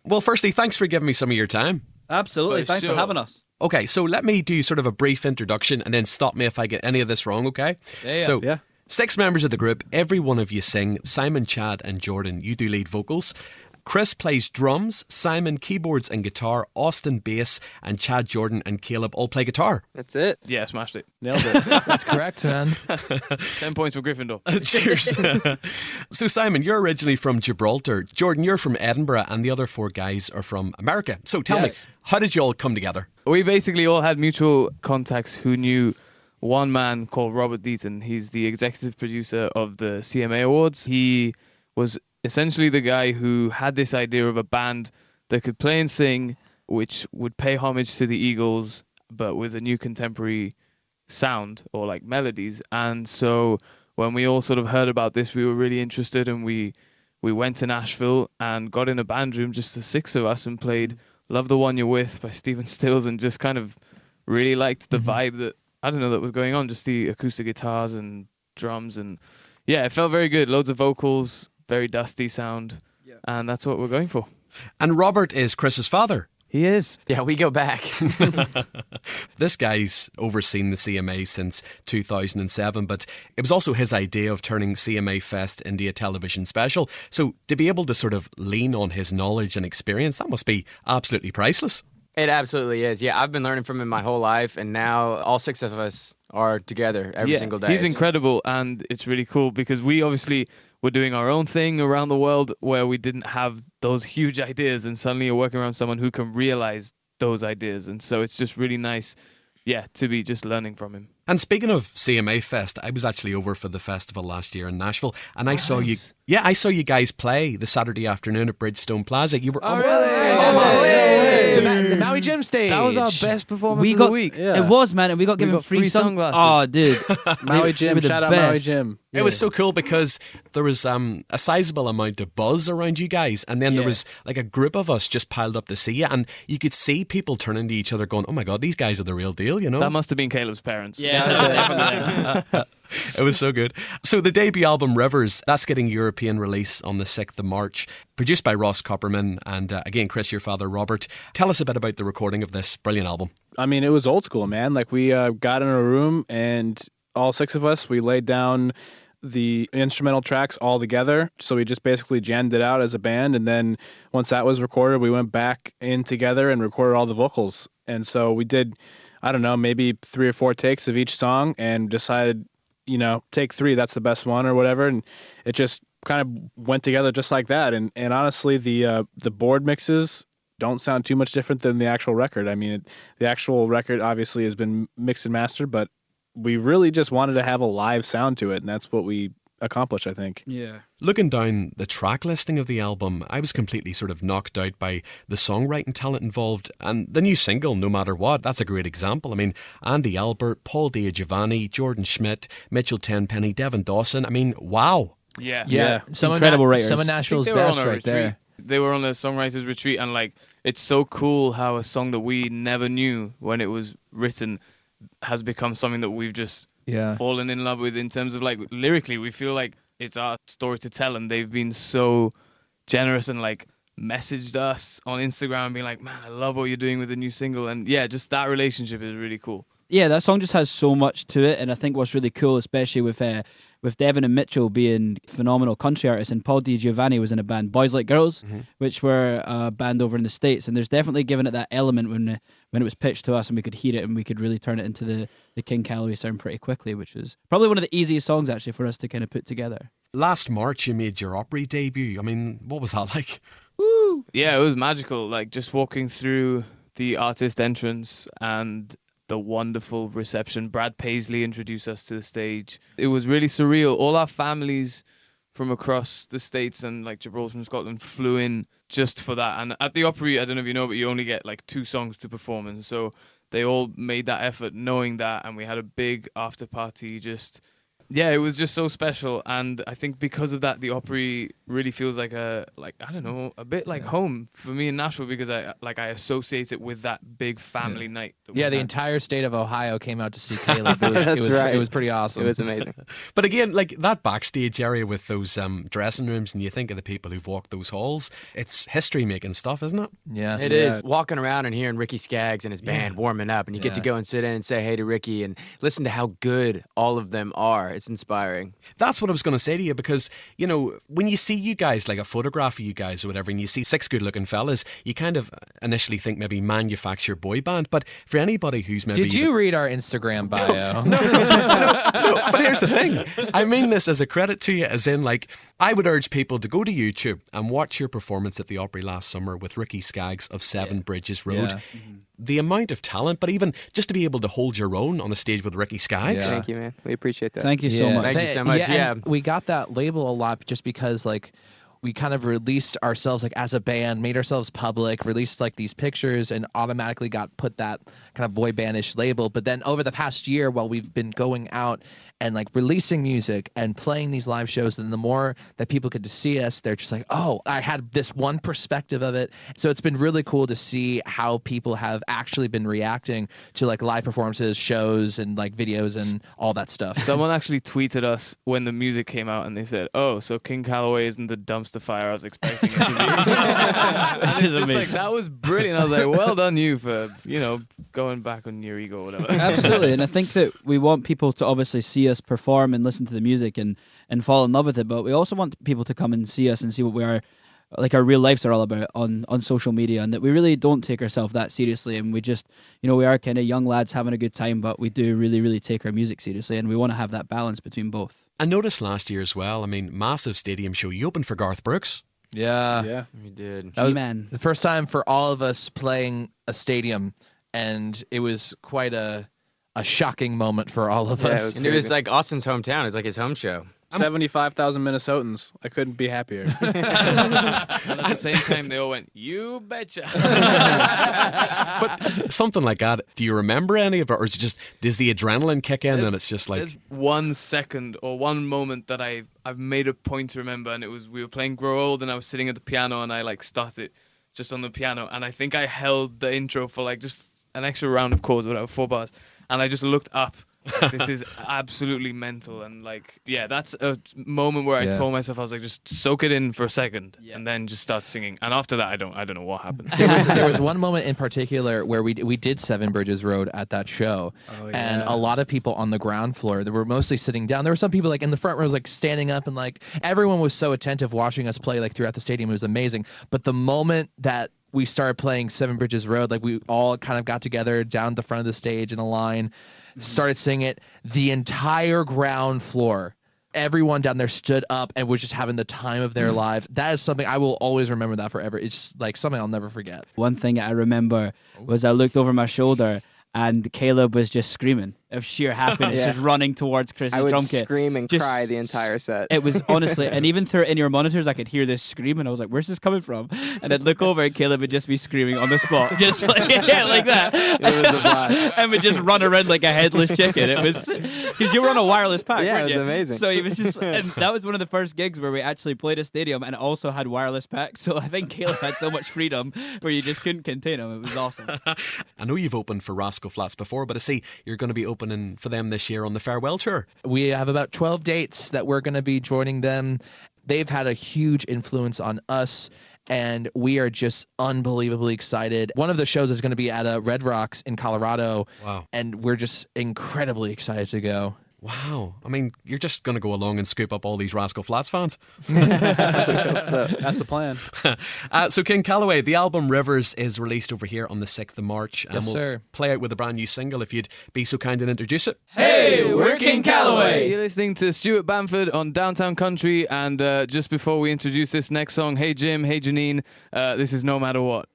Well, firstly, thanks for giving me some of your time. Absolutely. Thanks for having us. Okay, so let me do sort of a brief introduction and then stop me if I get any of this wrong, okay? So, 6 members of the group, every one of you sing. Simon, Chad and Jordan, you do lead vocals. Chris plays drums, Simon keyboards and guitar, Austin bass, and Chad, Jordan and Caleb all play guitar. That's it. Yeah, smashed it. Nailed it. That's correct, man. 10 points for Gryffindor. Cheers. So Simon, you're originally from Gibraltar. Jordan, you're from Edinburgh, and the other 4 guys are from America. So tell me, how did you all come together? We basically all had mutual contacts who knew one man called Robert Deaton. He's the executive producer of the CMA Awards. He was essentially the guy who had this idea of a band that could play and sing, which would pay homage to the Eagles, but with a new contemporary sound or like melodies. And so when we all sort of heard about this, we were really interested, and we went to Nashville and got in a band room, just the 6 of us, and played Love the One You're With by Stephen Stills, and just kind of really liked the vibe that, I don't know, that was going on, just the acoustic guitars and drums. And yeah, it felt very good. Loads of vocals, very dusty sound, and that's what we're going for. And Robert is Chris's father. He is. Yeah, we go back. This guy's overseen the CMA since 2007, but it was also his idea of turning CMA Fest into a television special. So to be able to sort of lean on his knowledge and experience, that must be absolutely priceless. It absolutely is. Yeah, I've been learning from him my whole life, and now all 6 of us are together every single day. He's incredible, and it's really cool because we obviously were doing our own thing around the world where we didn't have those huge ideas, and suddenly you're working around someone who can realize those ideas. And so it's just really nice, to be just learning from him. And speaking of CMA Fest, I was actually over for the festival last year in Nashville, and I saw you. Yeah, I saw you guys play the Saturday afternoon at Bridgestone Plaza. You were The Maui Gym stage. That was our best performance of the week. It was, man, and we got given free sunglasses. Oh, dude. Maui Gym. Shout out Maui Gym. It was so cool because there was a sizable amount of buzz around you guys, and then there was like a group of us just piled up to see you, and you could see people turning to each other going, oh my God, these guys are the real deal, you know? That must have been Caleb's parents. It was so good. So the debut album Rivers, that's getting European release on the 6th of March, produced by Ross Copperman and again Chris, your father, Robert. Tell us a bit about the recording of this brilliant album. I mean, it was old school, man. Like we got in a room and all 6 of us, we laid down the instrumental tracks all together. So we just basically jammed it out as a band. And then once that was recorded, we went back in together and recorded all the vocals. And so we did, I don't know, maybe 3 or 4 takes of each song and decided, take 3, that's the best one or whatever. And it just kind of went together just like that. And honestly, the board mixes don't sound too much different than the actual record. I mean, the actual record obviously has been mixed and mastered, but we really just wanted to have a live sound to it, and that's what we accomplished, I think. Yeah. Looking down the track listing of the album, I was completely sort of knocked out by the songwriting talent involved, and the new single, No Matter What, that's a great example. I mean, Andy Albert, Paul Giovanni, Jordan Schmidt, Mitchell Tenpenny, Devin Dawson. I mean, wow. Yeah. Some incredible writers. Some of Nashville's best right there. They were on a songwriters retreat, and like, it's so cool how a song that we never knew when it was written has become something that we've just fallen in love with in terms of like lyrically. We feel like it's our story to tell, and they've been so generous and like messaged us on Instagram being like, man, I love what you're doing with the new single. And yeah, just that relationship is really cool. Yeah, that song just has so much to it, and I think what's really cool, especially with Devin and Mitchell being phenomenal country artists, and Paul Giovanni was in a band, Boys Like Girls, which were a band over in the States, and there's definitely given it that element when it was pitched to us, and we could hear it, and we could really turn it into the King Calaway sound pretty quickly, which was probably one of the easiest songs actually for us to kind of put together. Last March you made your Opry debut. I mean, what was that like? Woo! Yeah, it was magical, like just walking through the artist entrance and the wonderful reception. Brad Paisley introduced us to the stage. It was really surreal. All our families from across the States and like Gibraltar from Scotland flew in just for that. And at the Opry, I don't know if you know, but you only get like 2 songs to perform. And so they all made that effort knowing that. And we had a big after party just yeah, it was just so special, and I think because of that, the Opry really feels like a bit like home for me in Nashville, because I associate it with that big family night. The entire state of Ohio came out to see Caleb. It was pretty awesome. It was amazing. But again, like that backstage area with those dressing rooms, and you think of the people who've walked those halls, it's history making stuff, isn't it? Yeah, it is. Walking around and hearing Ricky Skaggs and his band warming up, and you get to go and sit in and say hey to Ricky and listen to how good all of them are. It's inspiring. That's what I was going to say to you, because, you know, when you see you guys, like a photograph of you guys or whatever, and you see 6 good looking fellas, you kind of initially think maybe manufactured boy band. But for anybody who's maybe... Did you read our Instagram bio? No, but here's the thing. I mean this as a credit to you, as in, like, I would urge people to go to YouTube and watch your performance at the Opry last summer with Ricky Skaggs of Seven Bridges Road. Yeah. The amount of talent, but even just to be able to hold your own on a stage with Ricky Skaggs. Thank you, man. We appreciate that. Thank you so much. Thank you so much. Yeah. We got that label a lot just because, like, we kind of released ourselves like as a band, made ourselves public, released like these pictures, and automatically got put that kind of boy bandish label. But then over the past year, while we've been going out and like releasing music and playing these live shows, and the more that people get to see us, they're just like, oh, I had this one perspective of it. So it's been really cool to see how people have actually been reacting to like live performances, shows, and like videos and all that stuff. Someone actually tweeted us when the music came out, and they said, oh, so King Calaway isn't the dumpster fire I was expecting it to be. This is amazing. Like, that was brilliant. I was like, well done you for, going back on your ego or whatever. Absolutely. And I think that we want people to obviously see us perform and listen to the music and fall in love with it, but we also want people to come and see us and see what we are, like our real lives are all about on social media, and that we really don't take ourselves that seriously, and we just, we are kind of young lads having a good time, but we do really, really take our music seriously, and we want to have that balance between both. I noticed last year as well, I mean, massive stadium show. You opened for Garth Brooks. Yeah. We did. That was man. the first time for all of us playing a stadium, and it was quite a shocking moment for all of us. It was like Austin's hometown. It was like his home show. 75,000 Minnesotans. I couldn't be happier. And at the same time, they all went, you betcha. But something like that, do you remember any of it? Or is it just, does the adrenaline kick in and it's just like... There's 1 second or one moment that I've made a point to remember, and it was we were playing Grow Old, and I was sitting at the piano, and I like started just on the piano, and I think I held the intro for like just an extra round of chords, whatever, 4 bars, and I just looked up. This is absolutely mental, and like, that's a moment where I told myself, I was like, just soak it in for a second, and then just start singing. And after that, I don't know what happened. There was one moment in particular where we did Seven Bridges Road at that show, and a lot of people on the ground floor, they were mostly sitting down. There were some people like in the front rows, like standing up, and like everyone was so attentive watching us play like throughout the stadium. It was amazing. But the moment that we started playing Seven Bridges Road, like we all kind of got together down the front of the stage in a line, started singing it. The entire ground floor, everyone down there stood up and was just having the time of their lives. That is something I will always remember that forever. It's like something I'll never forget. One thing I remember was I looked over my shoulder and Caleb was just screaming of sheer happiness, just running towards Chris's drum kit. I would scream and cry the entire set. It was honestly, and even through in your monitors, I could hear this scream, and I was like, "Where's this coming from?" And I'd look over, and Caleb would just be screaming on the spot, just like like that. It was a blast. And would just run around like a headless chicken. It was because you were on a wireless pack. Yeah, weren't it was you? amazing. So he was just, and that was one of the first gigs where we actually played a stadium and also had wireless pack. So I think Caleb had so much freedom where you just couldn't contain him. It was awesome. I know you've opened for Rascal Flatts before, but I see you're going to be opening for them this year on the farewell tour. We have about 12 dates that we're going to be joining them. They've had a huge influence on us, and we are just unbelievably excited. One of the shows is going to be at Red Rocks in Colorado. Wow. And we're just incredibly excited to go. Wow. I mean, you're just going to go along and scoop up all these Rascal Flatts fans? So. That's the plan. So King Calaway, the album Rivers is released over here on the 6th of March. And Yes, sir. Play out with a brand new single if you'd be so kind and introduce it. Hey, we're King Calaway. You're listening to Stuart Banford on Downtown Country, and just before we introduce this next song, hey Jim, hey Janine, this is No Matter What.